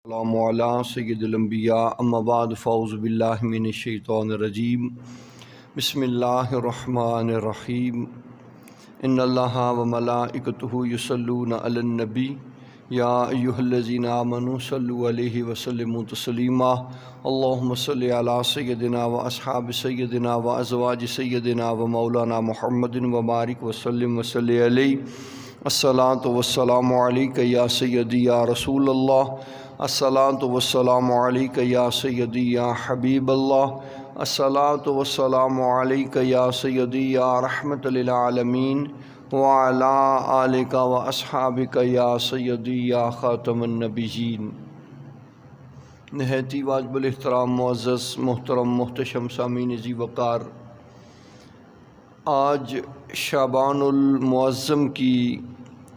السلام علی سید الانبیاء اما بعد فاعوذ باللہ من الشیطان الرجیم بسم اللہ الرحمن الرحیم ان اللہ وملائکتہ یصلون علی النبی یا ایہا الذین آمنوا صلوا علیہ وسلموا تسلیما اللہم صلی علی سیدنا و اصحاب سیدنا و ازواج سیدنا و مولانا محمد وبارک وسلم وصلی علیہ الصلاۃ والسلام علیک یا سیدی یا رسول اللہ الصلاۃ والسلام علیک یا سیدی یا حبیب اللہ الصلاۃ والسلام علیک یا سیدی یا رحمت للعالمین وعلی آلک و اصحابک یا سیدی یا خاتم النبیین۔ نہایت واجب الاحترام معزز محترم محتشم سامعین ذی وقار، آج شعبان المعظم کی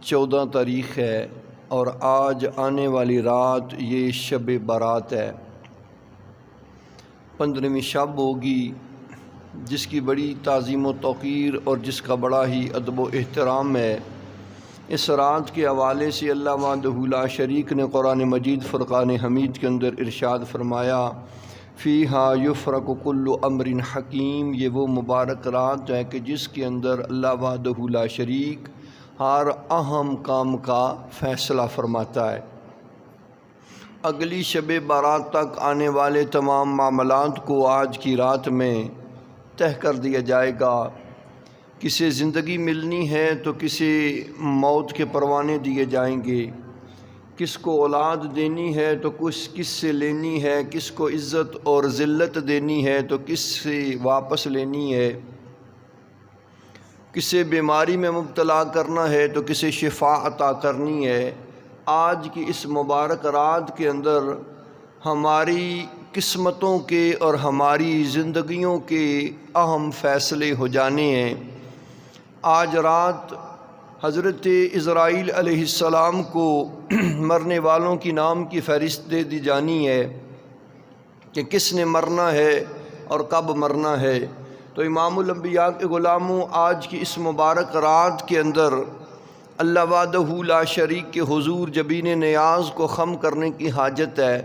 14 تاریخ ہے اور آج آنے والی رات یہ شب برات ہے، 15ویں شب ہوگی، جس کی بڑی تعظیم و توقیر اور جس کا بڑا ہی ادب و احترام ہے۔ اس رات کے حوالے سے اللہ وحدہ لا شریک نے قرآن مجید فرقان حمید کے اندر ارشاد فرمایا، فیہا یفرق کل امر حکیم، یہ وہ مبارک رات ہے کہ جس کے اندر اللہ وحدہ لا شریک ہر اہم کام کا فیصلہ فرماتا ہے۔ اگلی شب بارات تک آنے والے تمام معاملات کو آج کی رات میں طے کر دیا جائے گا۔ کسے زندگی ملنی ہے تو کسے موت کے پروانے دیے جائیں گے، کس کو اولاد دینی ہے تو کس سے لینی ہے، کس کو عزت اور ذلت دینی ہے تو کس سے واپس لینی ہے، کسے بیماری میں مبتلا کرنا ہے تو کسے شفا عطا کرنی ہے۔ آج کی اس مبارک رات کے اندر ہماری قسمتوں کے اور ہماری زندگیوں کے اہم فیصلے ہو جانے ہیں۔ آج رات حضرت عزرائیل علیہ السلام کو مرنے والوں کی نام کی فہرست دے دی جانی ہے کہ کس نے مرنا ہے اور کب مرنا ہے۔ تو امام الانبیاء کے غلاموں، آج کی اس مبارک رات کے اندر اللہ وحدہ لا شریک کے حضور جبین نیاز کو خم کرنے کی حاجت ہے،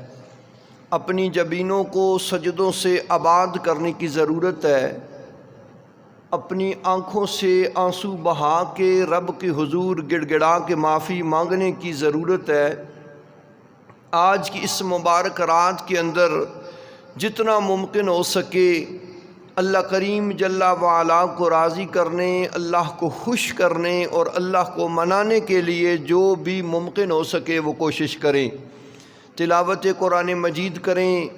اپنی جبینوں کو سجدوں سے آباد کرنے کی ضرورت ہے، اپنی آنکھوں سے آنسو بہا کے رب کے حضور گڑ گڑا کے معافی مانگنے کی ضرورت ہے۔ آج کی اس مبارک رات کے اندر جتنا ممکن ہو سکے اللہ کریم جل وعلا کو راضی کرنے، اللہ کو خوش کرنے اور اللہ کو منانے کے لیے جو بھی ممکن ہو سکے وہ کوشش کریں۔ تلاوت قرآن مجید کریں،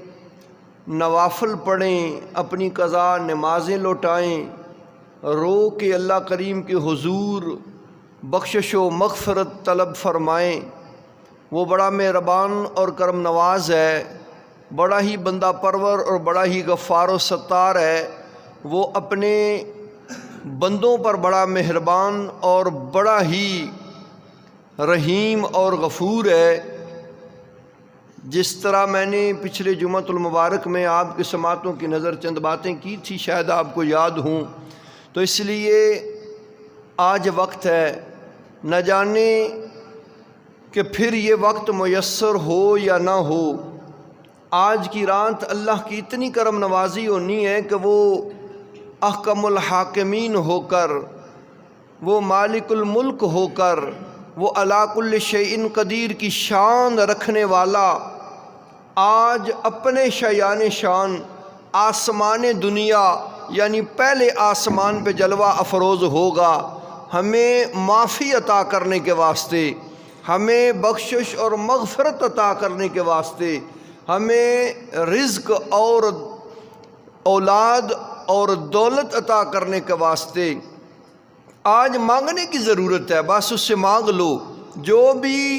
نوافل پڑھیں، اپنی قضا نمازیں لوٹائیں، رو کے اللہ کریم کے حضور بخشش و مغفرت طلب فرمائیں۔ وہ بڑا مہربان اور کرم نواز ہے، بڑا ہی بندہ پرور اور بڑا ہی غفار و ستار ہے۔ وہ اپنے بندوں پر بڑا مہربان اور بڑا ہی رحیم اور غفور ہے۔ جس طرح میں نے پچھلے جمعۃ المبارک میں آپ کے سماعتوں کی نظر چند باتیں کی تھی، شاید آپ کو یاد ہوں، تو اس لیے آج وقت ہے، نہ جانے کہ پھر یہ وقت میسر ہو یا نہ ہو۔ آج کی رات اللہ کی اتنی کرم نوازی ہونی ہے کہ وہ احکم الحاکمین ہو کر، وہ مالک الملک ہو کر، وہ علی کل شیء قدیر کی شان رکھنے والا آج اپنے شایان شان آسمان دنیا یعنی پہلے آسمان پہ جلوہ افروز ہوگا، ہمیں معافی عطا کرنے کے واسطے، ہمیں بخشش اور مغفرت عطا کرنے کے واسطے، ہمیں رزق اور اولاد اور دولت عطا کرنے کے واسطے آج مانگنے کی ضرورت ہے۔ بس اس سے مانگ لو، جو بھی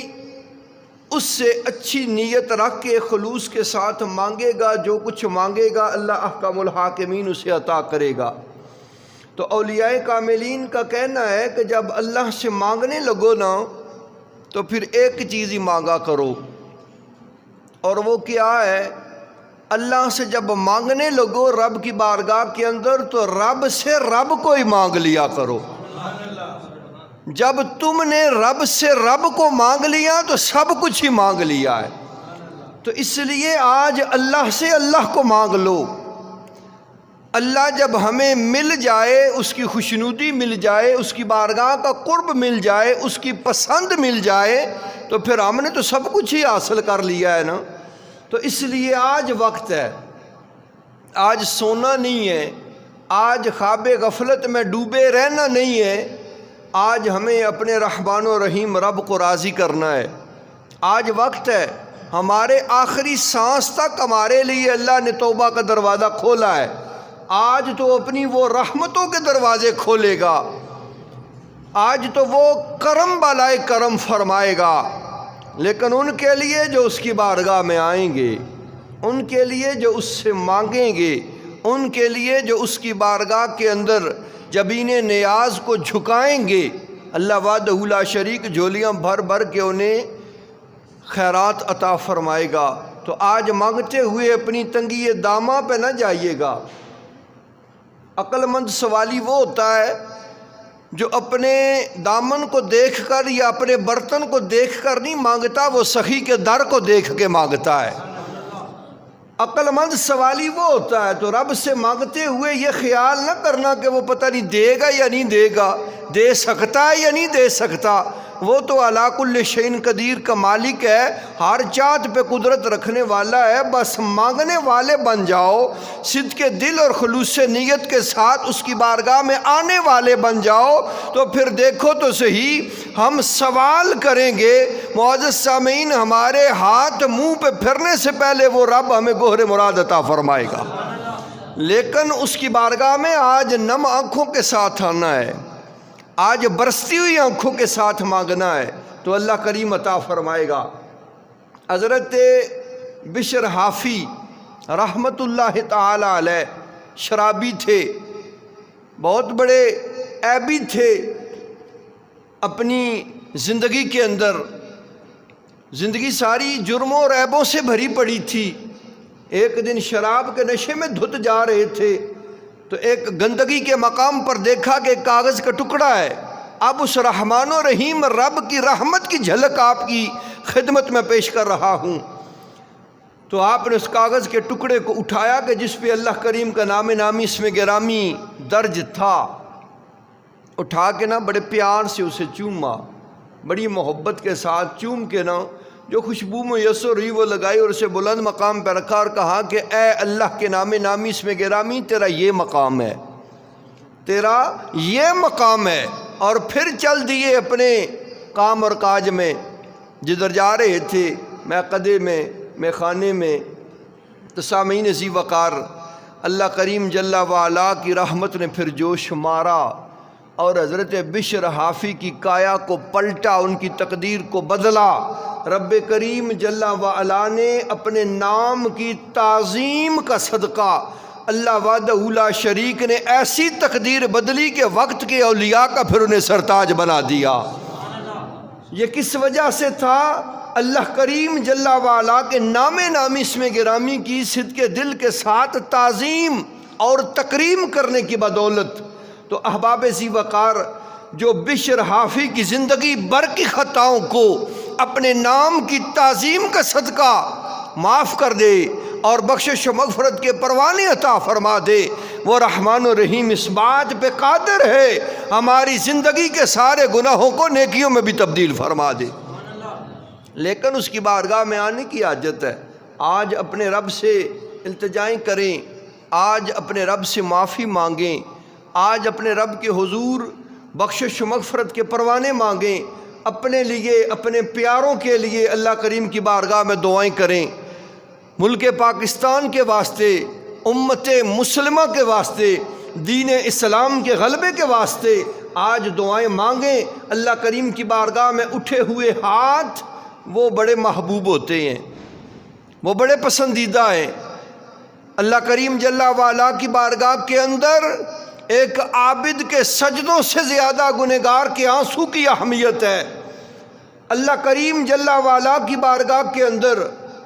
اس سے اچھی نیت رکھ کے خلوص کے ساتھ مانگے گا، جو کچھ مانگے گا اللہ احکم الحاکمین اسے عطا کرے گا۔ تو اولیاء کاملین کا کہنا ہے کہ جب اللہ سے مانگنے لگو نا تو پھر ایک چیز ہی مانگا کرو، اور وہ کیا ہے؟ اللہ سے جب مانگنے لگو رب کی بارگاہ کے اندر تو رب سے رب کو ہی مانگ لیا کرو۔ جب تم نے رب سے رب کو مانگ لیا تو سب کچھ ہی مانگ لیا ہے۔ تو اس لیے آج اللہ سے اللہ کو مانگ لو۔ اللہ جب ہمیں مل جائے، اس کی خوشنودی مل جائے، اس کی بارگاہ کا قرب مل جائے، اس کی پسند مل جائے، تو پھر ہم نے تو سب کچھ ہی حاصل کر لیا ہے نا۔ تو اس لیے آج وقت ہے، آج سونا نہیں ہے، آج خواب غفلت میں ڈوبے رہنا نہیں ہے، آج ہمیں اپنے رحمان و رحیم رب کو راضی کرنا ہے۔ آج وقت ہے، ہمارے آخری سانس تک ہمارے لیے اللہ نے توبہ کا دروازہ کھولا ہے۔ آج تو اپنی وہ رحمتوں کے دروازے کھولے گا، آج تو وہ کرم بالائے کرم فرمائے گا، لیکن ان کے لیے جو اس کی بارگاہ میں آئیں گے، ان کے لیے جو اس سے مانگیں گے، ان کے لیے جو اس کی بارگاہ کے اندر جبین نیاز کو جھکائیں گے، اللہ وحدہ لا شریک جھولیاں بھر بھر کے انہیں خیرات عطا فرمائے گا۔ تو آج مانگتے ہوئے اپنی تنگی داماں پہ نہ جائیے گا۔ عقل مند سوالی وہ ہوتا ہے جو اپنے دامن کو دیکھ کر یا اپنے برتن کو دیکھ کر نہیں مانگتا، وہ سخی کے در کو دیکھ کے مانگتا ہے۔ عقل مند سوالی وہ ہوتا ہے تو رب سے مانگتے ہوئے یہ خیال نہ کرنا کہ وہ پتہ نہیں دے گا یا نہیں دے گا، دے سکتا ہے یا نہیں دے سکتا، وہ تو علی کل شیء قدیر کا مالک ہے، ہر چاہت پہ قدرت رکھنے والا ہے۔ بس مانگنے والے بن جاؤ، صدق دل اور خلوص نیت کے ساتھ اس کی بارگاہ میں آنے والے بن جاؤ، تو پھر دیکھو تو صحیح ہم سوال کریں گے، معزز سامعین، ہمارے ہاتھ منہ پہ پھرنے سے پہلے وہ رب ہمیں گوہر مراد عطا فرمائے گا۔ لیکن اس کی بارگاہ میں آج نم آنکھوں کے ساتھ آنا ہے، آج برستی ہوئی آنکھوں کے ساتھ مانگنا ہے، تو اللہ کریم عطا فرمائے گا۔ حضرت بشر حافی رحمت اللہ تعالی علیہ شرابی تھے، بہت بڑے عیبی تھے، اپنی زندگی کے اندر زندگی ساری جرموں اور عیبوں سے بھری پڑی تھی۔ ایک دن شراب کے نشے میں دھت جا رہے تھے تو ایک گندگی کے مقام پر دیکھا کہ ایک کاغذ کا ٹکڑا ہے۔ اب اس رحمان و رحیم رب کی رحمت کی جھلک آپ کی خدمت میں پیش کر رہا ہوں۔ تو آپ نے اس کاغذ کے ٹکڑے کو اٹھایا کہ جس پہ اللہ کریم کا نام نامی اسم گرامی درج تھا، اٹھا کے نا بڑے پیار سے اسے چوما، بڑی محبت کے ساتھ چوم کے نا جو خوشبو میسر ہوئی وہ لگائی اور اسے بلند مقام پہ رکھا اور کہا کہ اے اللہ کے نام نامی اسم گرامی، تیرا یہ مقام ہے، تیرا یہ مقام ہے۔ اور پھر چل دیے اپنے کام اور کاج میں، جدھر جا رہے تھے، میقدے میں، میخانے میں۔ تو سامعین ذی وقار، اللہ کریم جل وعلا کی رحمت نے پھر جوش مارا اور حضرت بشر حافی کی کایا کو پلٹا، ان کی تقدیر کو بدلا۔ رب کریم جل وعلا نے اپنے نام کی تعظیم کا صدقہ اللہ وحدہ لا شریک نے ایسی تقدیر بدلی کہ وقت کے اولیاء کا پھر انہیں سرتاج بنا دیا۔ یہ کس وجہ سے تھا؟ اللہ کریم جل وعلا کے نام نامی اسم گرامی کی صدق دل کے ساتھ تعظیم اور تکریم کرنے کی بدولت۔ تو احباب ذی وقار، جو بشر حافی کی زندگی بھر کی خطاؤں کو اپنے نام کی تعظیم کا صدقہ معاف کر دے اور بخشش و مغفرت کے پروانے عطا فرما دے، وہ رحمان و رحیم اس بات پہ قادر ہے ہماری زندگی کے سارے گناہوں کو نیکیوں میں بھی تبدیل فرما دے۔ لیکن اس کی بارگاہ میں آنے کی حاجت ہے۔ آج اپنے رب سے التجائیں کریں، آج اپنے رب سے معافی مانگیں، آج اپنے رب کے حضور بخشش و مغفرت کے پروانے مانگیں، اپنے لیے، اپنے پیاروں کے لیے اللہ کریم کی بارگاہ میں دعائیں کریں، ملک پاکستان کے واسطے، امت مسلمہ کے واسطے، دین اسلام کے غلبے کے واسطے آج دعائیں مانگیں۔ اللہ کریم کی بارگاہ میں اٹھے ہوئے ہاتھ وہ بڑے محبوب ہوتے ہیں، وہ بڑے پسندیدہ ہیں۔ اللہ کریم جل وعلا کی بارگاہ کے اندر ایک عابد کے سجدوں سے زیادہ گنہگار کے آنسو کی اہمیت ہے۔ اللہ کریم جل وعلا کی بارگاہ کے اندر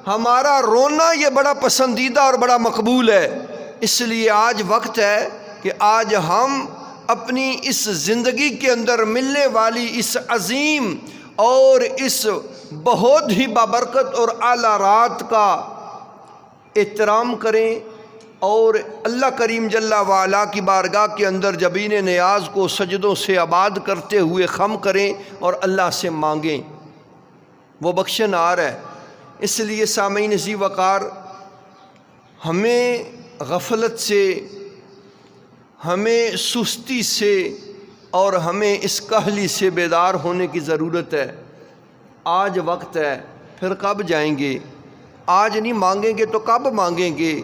ہمارا رونا یہ بڑا پسندیدہ اور بڑا مقبول ہے۔ اس لیے آج وقت ہے کہ آج ہم اپنی اس زندگی کے اندر ملنے والی اس عظیم اور اس بہت ہی بابرکت اور اعلیٰ رات کا احترام کریں اور اللہ کریم جل وعلا کی بارگاہ کے اندر جبین نیاز کو سجدوں سے آباد کرتے ہوئے خم کریں اور اللہ سے مانگیں، وہ بخشنہار ہے۔ اس لیے سامعین ذی وقار، ہمیں غفلت سے، ہمیں سستی سے اور ہمیں اس کاہلی سے بیدار ہونے کی ضرورت ہے۔ آج وقت ہے، پھر کب جائیں گے؟ آج نہیں مانگیں گے تو کب مانگیں گے؟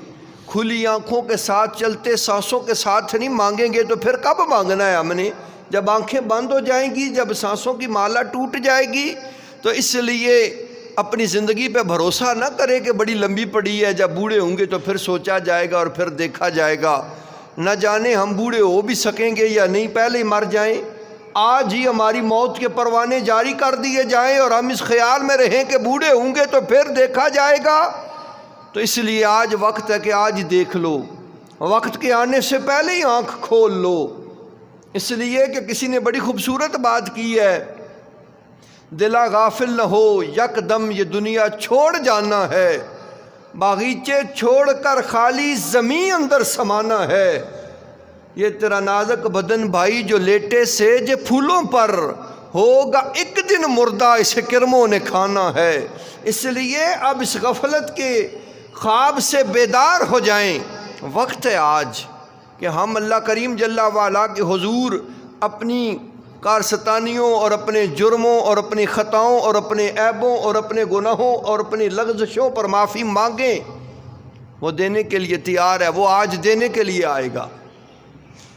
کھلی آنکھوں کے ساتھ چلتے سانسوں کے ساتھ نہیں مانگیں گے تو پھر کب مانگنا ہے ہم نے؟ جب آنکھیں بند ہو جائیں گی، جب سانسوں کی مالا ٹوٹ جائے گی۔ تو اس لیے اپنی زندگی پہ بھروسہ نہ کریں کہ بڑی لمبی پڑی ہے، جب بوڑھے ہوں گے تو پھر سوچا جائے گا اور پھر دیکھا جائے گا۔ نہ جانے ہم بوڑھے ہو بھی سکیں گے یا نہیں، پہلے ہی مر جائیں۔ آج ہی ہماری موت کے پروانے جاری کر دیے جائیں اور ہم اس خیال میں رہیں کہ بوڑھے ہوں گے تو پھر دیکھا جائے گا۔ تو اس لیے آج وقت ہے کہ آج دیکھ لو، وقت کے آنے سے پہلے ہی آنکھ کھول لو۔ اس لیے کہ کسی نے بڑی خوبصورت بات کی ہے، دلا غافل نہ ہو یک دم یہ دنیا چھوڑ جانا ہے، باغیچے چھوڑ کر خالی زمین اندر سمانا ہے، یہ تیرا نازک بدن بھائی جو لیٹے سیج پھولوں پر، ہوگا ایک دن مردہ اسے کرموں نے کھانا ہے۔ اس لیے اب اس غفلت کے خواب سے بیدار ہو جائیں۔ وقت ہے آج کہ ہم اللہ کریم جل وعلا کے حضور اپنی کارستانیوں اور اپنے جرموں اور اپنی خطاؤں اور اپنے عیبوں اور اپنے گناہوں اور اپنی لغزشوں پر معافی مانگیں۔ وہ دینے کے لیے تیار ہے، وہ آج دینے کے لیے آئے گا،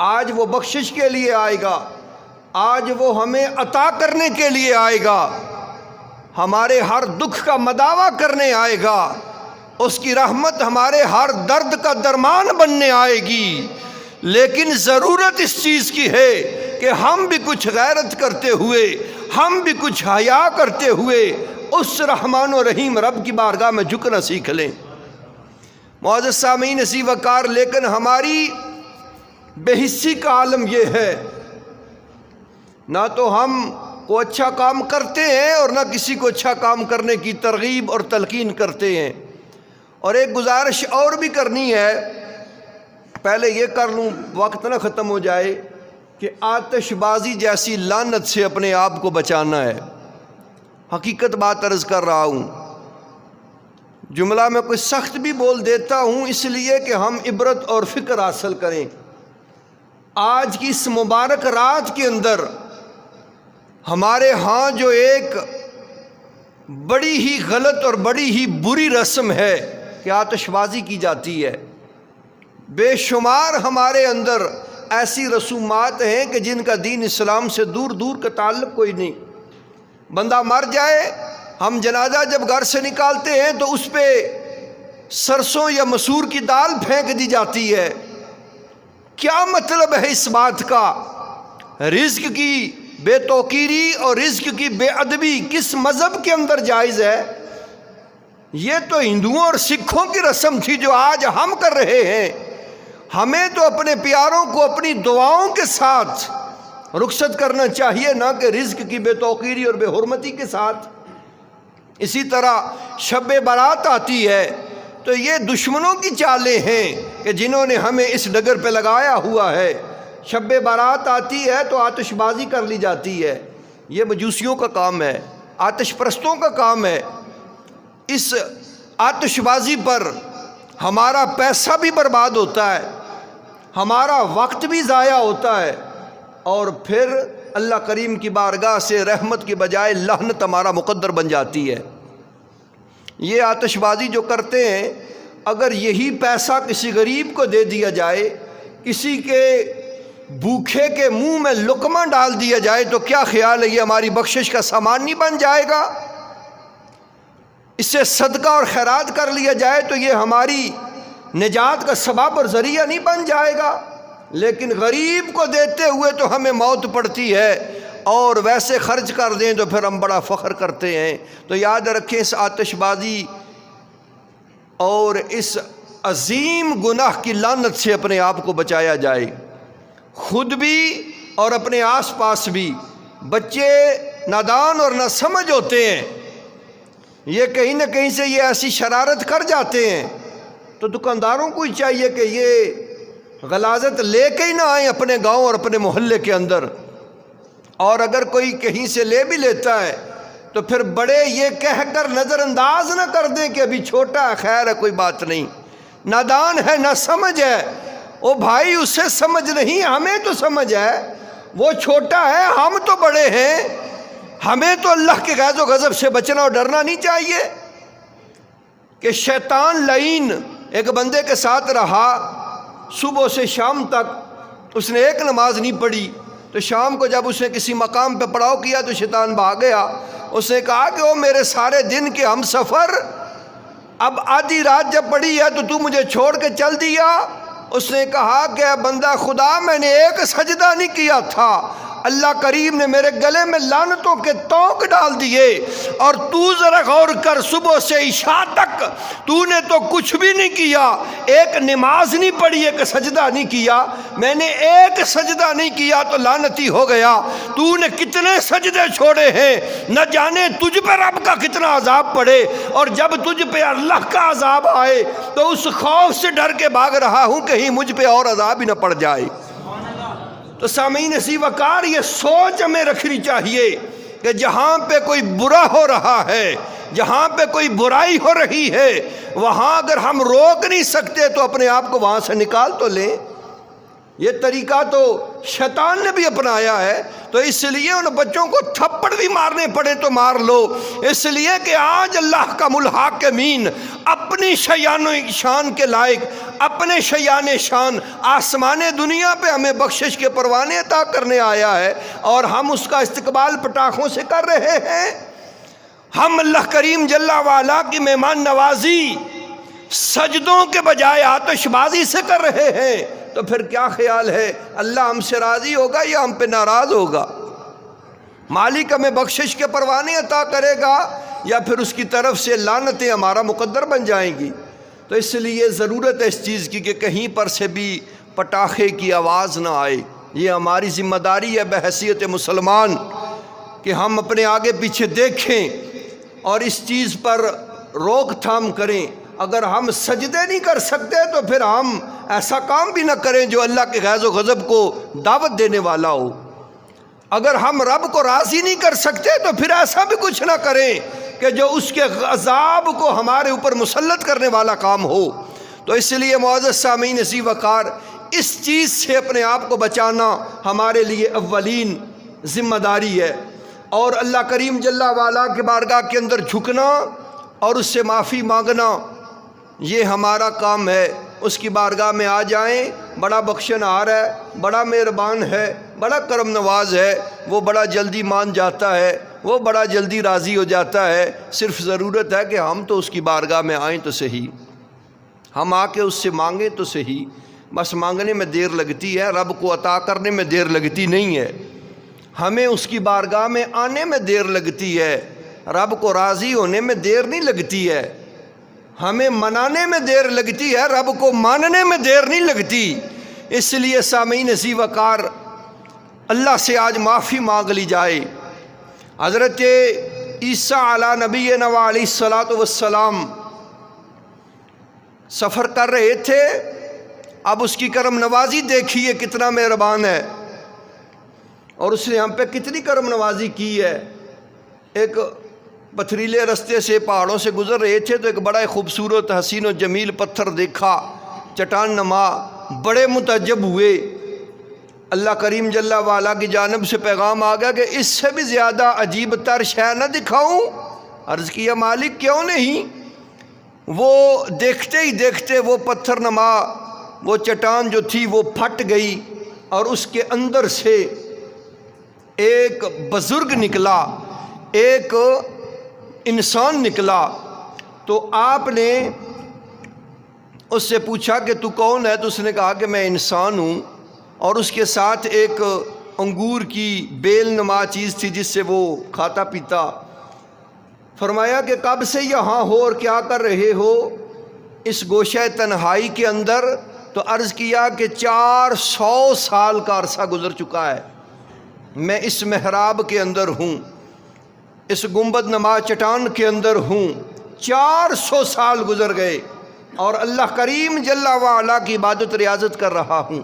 آج وہ بخشش کے لیے آئے گا، آج وہ ہمیں عطا کرنے کے لیے آئے گا، ہمارے ہر دکھ کا مداوع کرنے آئے گا، اس کی رحمت ہمارے ہر درد کا درمان بننے آئے گی۔ لیکن ضرورت اس چیز کی ہے کہ ہم بھی کچھ غیرت کرتے ہوئے، ہم بھی کچھ حیا کرتے ہوئے اس رحمان و رحیم رب کی بارگاہ میں جھکنا سیکھ لیں۔ معزز سامعین اسی وقار، لیکن ہماری بے حسی کا عالم یہ ہے، نہ تو ہم کو اچھا کام کرتے ہیں اور نہ کسی کو اچھا کام کرنے کی ترغیب اور تلقین کرتے ہیں۔ اور ایک گزارش اور بھی کرنی ہے، پہلے یہ کر لوں وقت نہ ختم ہو جائے، کہ آتش بازی جیسی لعنت سے اپنے آپ کو بچانا ہے۔ حقیقت بات عرض کر رہا ہوں، جملہ میں کوئی سخت بھی بول دیتا ہوں اس لیے کہ ہم عبرت اور فکر حاصل کریں۔ آج کی اس مبارک رات کے اندر ہمارے ہاں جو ایک بڑی ہی غلط اور بڑی ہی بری رسم ہے کہ آتش بازی کی جاتی ہے۔ بے شمار ہمارے اندر ایسی رسومات ہیں کہ جن کا دین اسلام سے دور دور کا تعلق کوئی نہیں۔ بندہ مر جائے، ہم جنازہ جب گھر سے نکالتے ہیں تو اس پہ سرسوں یا مسور کی دال پھینک دی جاتی ہے۔ کیا مطلب ہے اس بات کا؟ رزق کی بے توقیری اور رزق کی بے ادبی کس مذہب کے اندر جائز ہے؟ یہ تو ہندوؤں اور سکھوں کی رسم تھی جو آج ہم کر رہے ہیں۔ ہمیں تو اپنے پیاروں کو اپنی دعاؤں کے ساتھ رخصت کرنا چاہیے، نہ کہ رزق کی بے توقیری اور بے حرمتی کے ساتھ۔ اسی طرح شب برات آتی ہے تو یہ دشمنوں کی چالیں ہیں کہ جنہوں نے ہمیں اس ڈگر پہ لگایا ہوا ہے۔ شب برات آتی ہے تو آتش بازی کر لی جاتی ہے، یہ مجوسیوں کا کام ہے، آتش پرستوں کا کام ہے۔ اس آتش بازی پر ہمارا پیسہ بھی برباد ہوتا ہے، ہمارا وقت بھی ضائع ہوتا ہے، اور پھر اللہ کریم کی بارگاہ سے رحمت کی بجائے لعنت ہمارا مقدر بن جاتی ہے۔ یہ آتش بازی جو کرتے ہیں، اگر یہی پیسہ کسی غریب کو دے دیا جائے، کسی کے بھوکے کے منہ میں لقمہ ڈال دیا جائے تو کیا خیال ہے یہ ہماری بخشش کا سامان نہیں بن جائے گا؟ اس سے صدقہ اور خیرات کر لیا جائے تو یہ ہماری نجات کا سبب اور ذریعہ نہیں بن جائے گا؟ لیکن غریب کو دیتے ہوئے تو ہمیں موت پڑتی ہے، اور ویسے خرچ کر دیں تو پھر ہم بڑا فخر کرتے ہیں۔ تو یاد رکھیں، اس آتش بازی اور اس عظیم گناہ کی لعنت سے اپنے آپ کو بچایا جائے، خود بھی اور اپنے آس پاس بھی۔ بچے نادان اور نہ سمجھ ہوتے ہیں، یہ کہیں نہ کہیں سے یہ ایسی شرارت کر جاتے ہیں، تو دکانداروں کو ہی چاہیے کہ یہ غلاظت لے کے ہی نہ آئیں اپنے گاؤں اور اپنے محلے کے اندر، اور اگر کوئی کہیں سے لے بھی لیتا ہے تو پھر بڑے یہ کہہ کر نظر انداز نہ کر دیں کہ ابھی چھوٹا ہے، خیر ہے کوئی بات نہیں، نادان ہے نہ سمجھ ہے۔ او بھائی اسے سمجھ نہیں، ہمیں تو سمجھ ہے، وہ چھوٹا ہے ہم تو بڑے ہیں، ہمیں تو اللہ کے غیظ و غضب سے بچنا اور ڈرنا نہیں چاہیے۔ کہ شیطان لعین ایک بندے کے ساتھ رہا صبح سے شام تک، اس نے ایک نماز نہیں پڑھی، تو شام کو جب اس نے کسی مقام پہ پڑاؤ کیا تو شیطان بھاگ گیا۔ اس نے کہا کہ وہ میرے سارے دن کے ہم سفر، اب آدھی رات جب پڑی ہے تو مجھے چھوڑ کے چل دیا۔ اس نے کہا کہ اے بندہ خدا، میں نے ایک سجدہ نہیں کیا تھا، اللہ کریم نے میرے گلے میں لعنتوں کے طوق ڈال دیے، اور تو ذرا غور کر صبح سے عشاء تک تو نے تو کچھ بھی نہیں کیا، ایک نماز نہیں پڑھی، ایک سجدہ نہیں کیا۔ میں نے ایک سجدہ نہیں کیا تو لعنتی ہو گیا، تو نے کتنے سجدے چھوڑے ہیں، نہ جانے تجھ پہ رب کا کتنا عذاب پڑے، اور جب تجھ پہ اللہ کا عذاب آئے تو اس خوف سے ڈر کے بھاگ رہا ہوں کہیں مجھ پہ اور عذاب ہی نہ پڑ جائے۔ تو سامعین اسی وقار یہ سوچ ہمیں رکھنی چاہیے کہ جہاں پہ کوئی برا ہو رہا ہے، جہاں پہ کوئی برائی ہو رہی ہے، وہاں اگر ہم روک نہیں سکتے تو اپنے آپ کو وہاں سے نکال تو لیں۔ یہ طریقہ تو شیطان نے بھی اپنایا ہے، تو اس لیے ان بچوں کو تھپڑ بھی مارنے پڑے تو مار لو، اس لیے کہ آج اللہ کا الحاکمین اپنی شیان و شان کے لائق، اپنے شیان شان آسمان دنیا پہ ہمیں بخشش کے پروانے عطا کرنے آیا ہے، اور ہم اس کا استقبال پٹاخوں سے کر رہے ہیں۔ ہم اللہ کریم جل وعلا کی مہمان نوازی سجدوں کے بجائے آتش بازی سے کر رہے ہیں، تو پھر کیا خیال ہے اللہ ہم سے راضی ہوگا یا ہم پہ ناراض ہوگا؟ مالک ہمیں بخشش کے پروانے عطا کرے گا یا پھر اس کی طرف سے لعنتیں ہمارا مقدر بن جائیں گی؟ تو اس لیے ضرورت ہے اس چیز کی کہ کہیں پر سے بھی پٹاخے کی آواز نہ آئے۔ یہ ہماری ذمہ داری ہے بحیثیت مسلمان کہ ہم اپنے آگے پیچھے دیکھیں اور اس چیز پر روک تھام کریں۔ اگر ہم سجدے نہیں کر سکتے تو پھر ہم ایسا کام بھی نہ کریں جو اللہ کے غیظ و غضب کو دعوت دینے والا ہو۔ اگر ہم رب کو راضی نہیں کر سکتے تو پھر ایسا بھی کچھ نہ کریں کہ جو اس کے عذاب کو ہمارے اوپر مسلط کرنے والا کام ہو۔ تو اس لیے معزز سامعین اسی وقار اس چیز سے اپنے آپ کو بچانا ہمارے لیے اولین ذمہ داری ہے، اور اللہ کریم جل وعلا کے بارگاہ کے اندر جھکنا اور اس سے معافی مانگنا یہ ہمارا کام ہے۔ اس کی بارگاہ میں آ جائیں، بڑا بخشنہار ہے، بڑا مہربان ہے، بڑا کرم نواز ہے، وہ بڑا جلدی مان جاتا ہے، وہ بڑا جلدی راضی ہو جاتا ہے۔ صرف ضرورت ہے کہ ہم تو اس کی بارگاہ میں آئیں تو صحیح، ہم آ کے اس سے مانگیں تو صحیح۔ بس مانگنے میں دیر لگتی ہے، رب کو عطا کرنے میں دیر لگتی نہیں ہے۔ ہمیں اس کی بارگاہ میں آنے میں دیر لگتی ہے، رب کو راضی ہونے میں دیر نہیں لگتی ہے۔ ہمیں منانے میں دیر لگتی ہے، رب کو ماننے میں دیر نہیں لگتی۔ اس لیے سامعین اسی وقار اللہ سے آج معافی مانگ لی جائے۔ حضرت عیسیٰ علیہ نبینا علیہ الصلاۃ والسلام سفر کر رہے تھے، اب اس کی کرم نوازی دیکھیے کتنا مہربان ہے، اور اس نے ہم پہ کتنی کرم نوازی کی ہے۔ ایک پتھریلے رستے سے پہاڑوں سے گزر رہے تھے تو ایک بڑا خوبصورت حسین و جمیل پتھر دیکھا، چٹان نما، بڑے متعجب ہوئے۔ اللہ کریم جل وعلا کی جانب سے پیغام آ گیا کہ اس سے بھی زیادہ عجیب تر شے نہ دکھاؤں؟ عرض کیا مالک کیوں نہیں؟ وہ دیکھتے ہی دیکھتے وہ پتھر نما وہ چٹان جو تھی وہ پھٹ گئی، اور اس کے اندر سے ایک بزرگ نکلا، ایک انسان نکلا۔ تو آپ نے اس سے پوچھا کہ تو کون ہے؟ تو اس نے کہا کہ میں انسان ہوں، اور اس کے ساتھ ایک انگور کی بیل نما چیز تھی جس سے وہ کھاتا پیتا۔ فرمایا کہ کب سے یہاں ہو اور کیا کر رہے ہو اس گوشہ تنہائی کے اندر؟ تو عرض کیا کہ 400 سال کا عرصہ گزر چکا ہے، میں اس محراب کے اندر ہوں، اس گنبد نما چٹان کے اندر ہوں، 400 سال گزر گئے اور اللہ کریم جل وعلا کی عبادت ریاضت کر رہا ہوں۔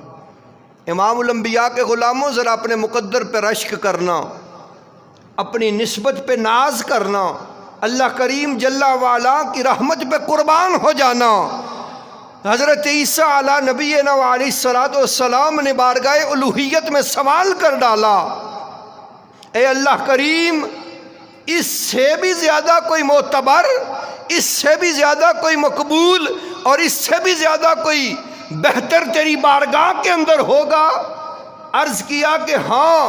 امام الانبیاء کے غلاموں، ذرا اپنے مقدر پہ رشک کرنا، اپنی نسبت پہ ناز کرنا، اللہ کریم جل وعلا کی رحمت پہ قربان ہو جانا۔ حضرت عیسیٰ علیہ نبینا علیہ الصلوۃ والسلام نے بارگاہ الوہیت میں سوال کر ڈالا، اے اللہ کریم، اس سے بھی زیادہ کوئی معتبر، اس سے بھی زیادہ کوئی مقبول اور اس سے بھی زیادہ کوئی بہتر تیری بارگاہ کے اندر ہوگا؟ عرض کیا کہ ہاں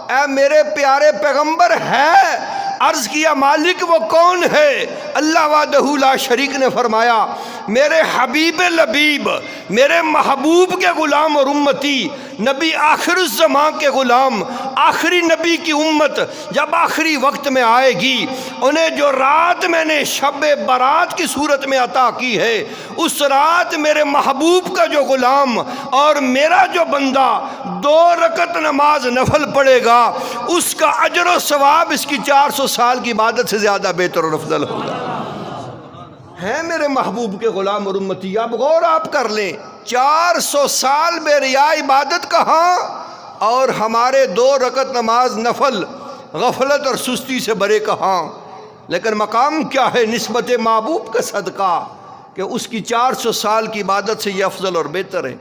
اے میرے پیارے پیغمبر ہے۔ عرض کیا مالک وہ کون ہے؟ اللہ وحدہ لا شریک نے فرمایا میرے حبیب لبیب، میرے محبوب کے غلام اور امتی، نبی آخر الزمان کے غلام، آخری نبی کی امت جب آخری وقت میں آئے گی، انہیں جو رات میں نے شب برات کی صورت میں عطا کی ہے، اس رات میرے محبوب کا جو غلام اور میرا جو بندہ 2 رکعت نماز نفل پڑھے گا، اس کا اجر و ثواب اس کی 400 سال کی عبادت سے زیادہ بہتر اور افضل ہوگا۔ ہیں میرے محبوب کے غلام اور امتی، اب غور آپ کر لیں، 400 سال بے ریا عبادت کہاں، اور ہمارے 2 رکعت نماز نفل غفلت اور سستی سے برے کہاں۔ لیکن مقام کیا ہے نسبت محبوب کا صدقہ کہ اس کی 400 سال کی عبادت سے یہ افضل اور بہتر ہے،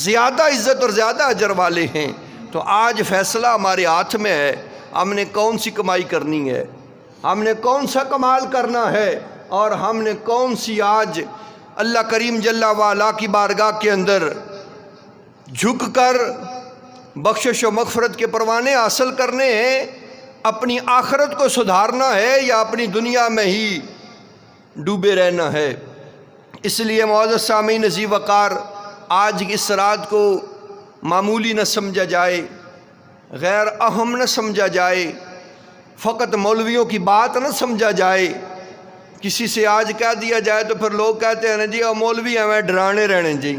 زیادہ عزت اور زیادہ اجر والے ہیں۔ تو آج فیصلہ ہمارے ہاتھ میں ہے، ہم نے کون سی کمائی کرنی ہے، ہم نے کون سا کمال کرنا ہے، اور ہم نے کون سی آج اللہ کریم جل وعلا کی بارگاہ کے اندر جھک کر بخشش و مغفرت کے پروانے حاصل کرنے ہیں، اپنی آخرت کو سدھارنا ہے یا اپنی دنیا میں ہی ڈوبے رہنا ہے۔ اس لیے معزز سامعین عزیز وقار، آج کی اس رات کو معمولی نہ سمجھا جائے، غیر اہم نہ سمجھا جائے، فقط مولویوں کی بات نہ سمجھا جائے۔ کسی سے آج کہہ دیا جائے تو پھر لوگ کہتے ہیں جی مولوی ہمیں ڈرانے رہنے جی۔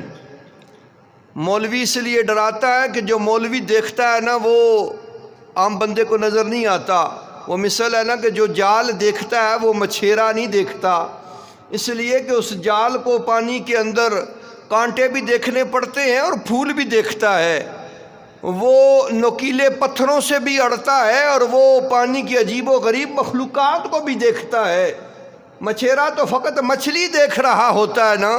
مولوی اس لیے ڈراتا ہے کہ جو مولوی دیکھتا ہے نا وہ عام بندے کو نظر نہیں آتا۔ وہ مثل ہے نا کہ جو جال دیکھتا ہے وہ مچھیرا نہیں دیکھتا، اس لیے کہ اس جال کو پانی کے اندر کانٹے بھی دیکھنے پڑتے ہیں اور پھول بھی دیکھتا ہے، وہ نوکیلے پتھروں سے بھی اڑتا ہے اور وہ پانی کی عجیب و غریب مخلوقات کو بھی دیکھتا ہے۔ مچھیرا تو فقط مچھلی دیکھ رہا ہوتا ہے نا،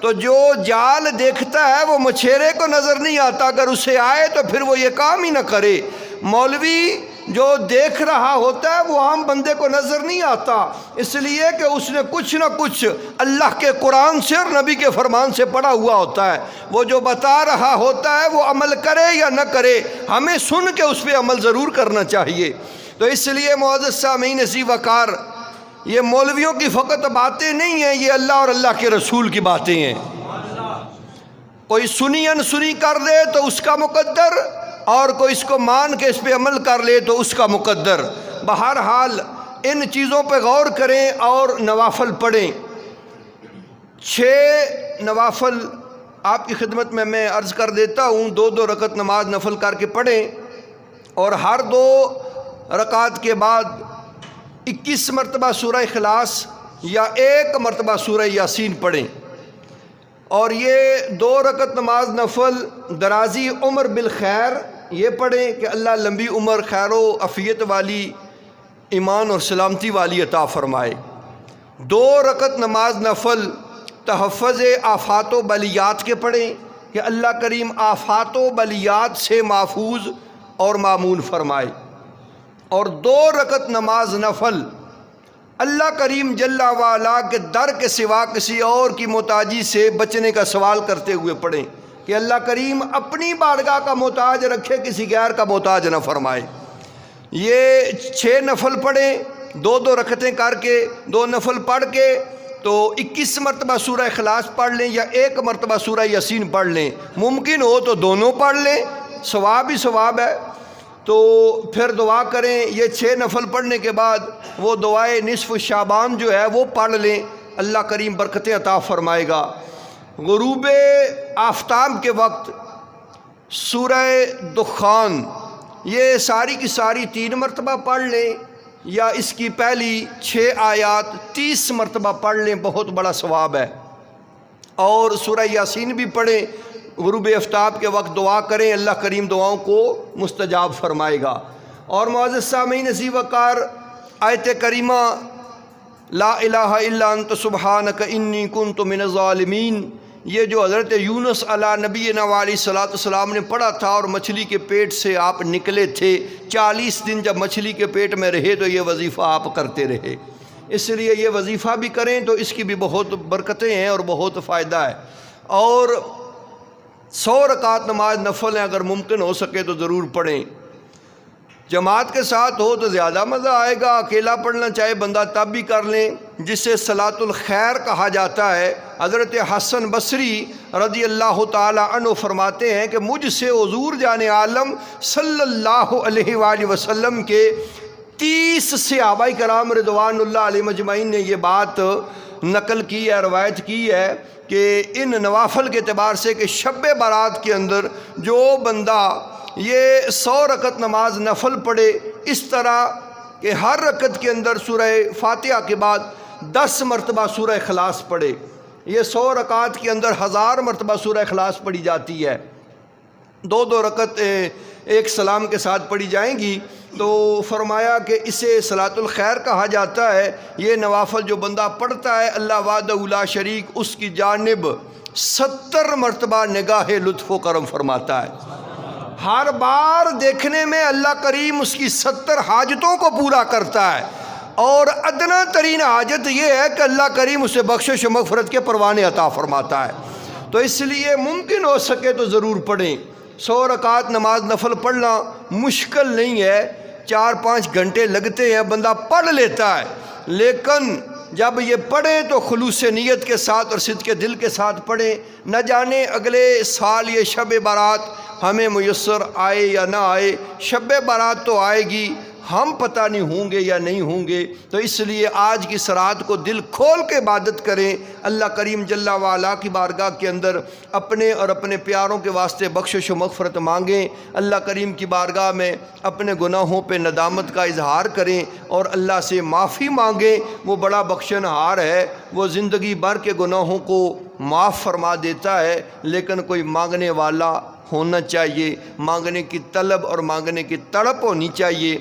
تو جو جال دیکھتا ہے وہ مچھیرے کو نظر نہیں آتا، اگر اسے آئے تو پھر وہ یہ کام ہی نہ کرے۔ مولوی جو دیکھ رہا ہوتا ہے وہ عام بندے کو نظر نہیں آتا، اس لیے کہ اس نے کچھ نہ کچھ اللہ کے قرآن سے اور نبی کے فرمان سے پڑھا ہوا ہوتا ہے۔ وہ جو بتا رہا ہوتا ہے وہ عمل کرے یا نہ کرے، ہمیں سن کے اس پہ عمل ضرور کرنا چاہیے۔ تو اس لیے معزز سامعین عزیز وقار، یہ مولویوں کی فقط باتیں نہیں ہیں، یہ اللہ اور اللہ کے رسول کی باتیں ہیں۔ کوئی سنی انسنی کر دے تو اس کا مقدر، اور کوئی اس کو مان کے اس پہ عمل کر لے تو اس کا مقدر۔ بہرحال ان چیزوں پہ غور کریں اور نوافل پڑھیں۔ 6 نوافل آپ کی خدمت میں عرض کر دیتا ہوں، 2 رکعت نماز نفل کر کے پڑھیں، اور ہر 2 رکعت کے بعد 21 مرتبہ سورہ اخلاص یا 1 مرتبہ سورہ یاسین پڑھیں۔ اور یہ 2 رکعت نماز نفل درازی عمر بالخیر یہ پڑھیں کہ اللہ لمبی عمر، خیر و عافیت والی، ایمان اور سلامتی والی عطا فرمائے۔ 2 رکعت نماز نفل تحفظ آفات و بلیات کے پڑھیں کہ اللہ کریم آفات و بلیات سے محفوظ اور مامون فرمائے۔ اور 2 رکعت نماز نفل اللہ کریم جل وعلا کے در کے سوا کسی اور کی محتاجی سے بچنے کا سوال کرتے ہوئے پڑھیں کہ اللہ کریم اپنی بارگاہ کا محتاج رکھے، کسی غیر کا محتاج نہ فرمائے۔ یہ 6 نفل پڑھیں، 2 رکعتیں کر کے، 2 نفل پڑھ کے، تو 21 مرتبہ سورہ اخلاص پڑھ لیں یا 1 مرتبہ سورہ یاسین پڑھ لیں، ممکن ہو تو دونوں پڑھ لیں، ثواب ہی ثواب ہے۔ تو پھر دعا کریں، یہ 6 نفل پڑھنے کے بعد وہ دعائے نصف شعبان جو ہے وہ پڑھ لیں، اللہ کریم برکتیں عطا فرمائے گا۔ غروب آفتاب کے وقت سورہ دخان یہ ساری کی ساری 3 مرتبہ پڑھ لیں یا اس کی پہلی 6 آیات 30 مرتبہ پڑھ لیں، بہت بڑا ثواب ہے۔ اور سورہ یاسین بھی پڑھیں، غروب آفتاب کے وقت دعا کریں، اللہ کریم دعاؤں کو مستجاب فرمائے گا۔ اور معزز سامعین عزیز وقار، آیت کریمہ لا الہ الا انت سبحانک انی کنت من الظالمین، یہ جو حضرت یونس علیہ نبینا علیہ الصلوۃ والسلام نے پڑھا تھا اور مچھلی کے پیٹ سے آپ نکلے تھے، 40 دن جب مچھلی کے پیٹ میں رہے تو یہ وظیفہ آپ کرتے رہے، اس لیے یہ وظیفہ بھی کریں تو اس کی بھی بہت برکتیں ہیں اور بہت فائدہ ہے۔ اور 100 رکعت نماز نفل ہیں، اگر ممکن ہو سکے تو ضرور پڑھیں۔ جماعت کے ساتھ ہو تو زیادہ مزہ آئے گا، اکیلا پڑھنا چاہے بندہ تب بھی کر لیں، جسے صلاۃ الخیر کہا جاتا ہے۔ حضرت حسن بصری رضی اللہ تعالی عنہ فرماتے ہیں کہ مجھ سے حضور جان عالم صلی اللہ علیہ وآلہ وسلم کے 30 صحابہ کرام رضوان اللہ علیہ مجمعین نے یہ بات نقل کی ہے، روایت کی ہے کہ ان نوافل کے اعتبار سے کہ شب برات کے اندر جو بندہ یہ 100 رکعت نماز نفل پڑھے، اس طرح کہ ہر رکعت کے اندر سورہ فاتحہ کے بعد 10 مرتبہ سورہ اخلاص پڑھے، یہ 100 رکعت کے اندر 1000 مرتبہ سورہ اخلاص پڑھی جاتی ہے، 2 رکعت ایک سلام کے ساتھ پڑھی جائیں گی، تو فرمایا کہ اسے صلاۃ الخیر کہا جاتا ہے۔ یہ نوافل جو بندہ پڑھتا ہے اللہ وحدہ لا شریک اس کی جانب 70 مرتبہ نگاہ لطف و کرم فرماتا ہے، ہر بار دیکھنے میں اللہ کریم اس کی 70 حاجتوں کو پورا کرتا ہے، اور ادنا ترین حاجت یہ ہے کہ اللہ کریم اسے بخشش و مغفرت کے پروانے عطا فرماتا ہے۔ تو اس لیے ممکن ہو سکے تو ضرور پڑھیں۔ 100 رکعت نماز نفل پڑھنا مشکل نہیں ہے، 4-5 گھنٹے لگتے ہیں، بندہ پڑھ لیتا ہے، لیکن جب یہ پڑھیں تو خلوص نیت کے ساتھ اور صدق دل کے ساتھ پڑھیں، نہ جانے اگلے سال یہ شب برات ہمیں میسر آئے یا نہ آئے، شب برات تو آئے گی، ہم پتہ نہیں ہوں گے یا نہیں ہوں گے، تو اس لیے آج کی رات کو دل کھول کے عبادت کریں، اللہ کریم جل وعلا کی بارگاہ کے اندر اپنے اور اپنے پیاروں کے واسطے بخشش و مغفرت مانگیں، اللہ کریم کی بارگاہ میں اپنے گناہوں پہ ندامت کا اظہار کریں اور اللہ سے معافی مانگیں، وہ بڑا بخشنہار ہے، وہ زندگی بھر کے گناہوں کو معاف فرما دیتا ہے، لیکن کوئی مانگنے والا ہونا چاہیے، مانگنے کی طلب اور مانگنے کی تڑپ ہونی چاہیے۔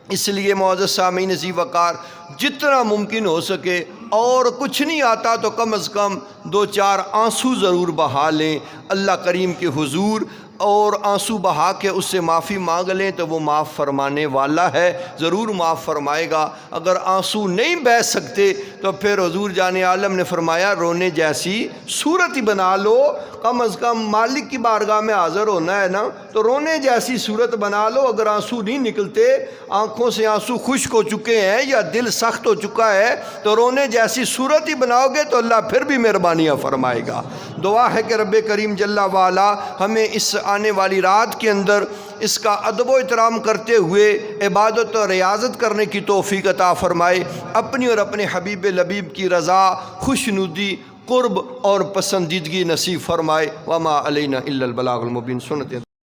اس لیے معزز سامعین عزیز وقار، جتنا ممکن ہو سکے، اور کچھ نہیں آتا تو کم از کم 2-4 آنسو ضرور بہا لیں اللہ کریم کے حضور، اور آنسو بہا کے اس سے معافی مانگ لیں تو وہ معاف فرمانے والا ہے، ضرور معاف فرمائے گا۔ اگر آنسو نہیں بہہ سکتے تو پھر حضور جان عالم نے فرمایا رونے جیسی صورت ہی بنا لو، کم از کم مالک کی بارگاہ میں حاضر ہونا ہے نا، تو رونے جیسی صورت بنا لو۔ اگر آنسو نہیں نکلتے، آنکھوں سے آنسو خشک ہو چکے ہیں یا دل سخت ہو چکا ہے، تو رونے جیسی صورت ہی بناؤ گے تو اللہ پھر بھی مہربانیاں فرمائے گا۔ دعا ہے کہ رب کریم جل وعلا ہمیں اس آنے والی رات کے اندر اس کا ادب و احترام کرتے ہوئے عبادت اور ریاضت کرنے کی توفیق عطا فرمائے، اپنی اور اپنے حبیب لبیب کی رضا، خوشنودی، قرب اور پسندیدگی نصیب فرمائے۔ وما علینا الا البلاغ المبین۔ سنت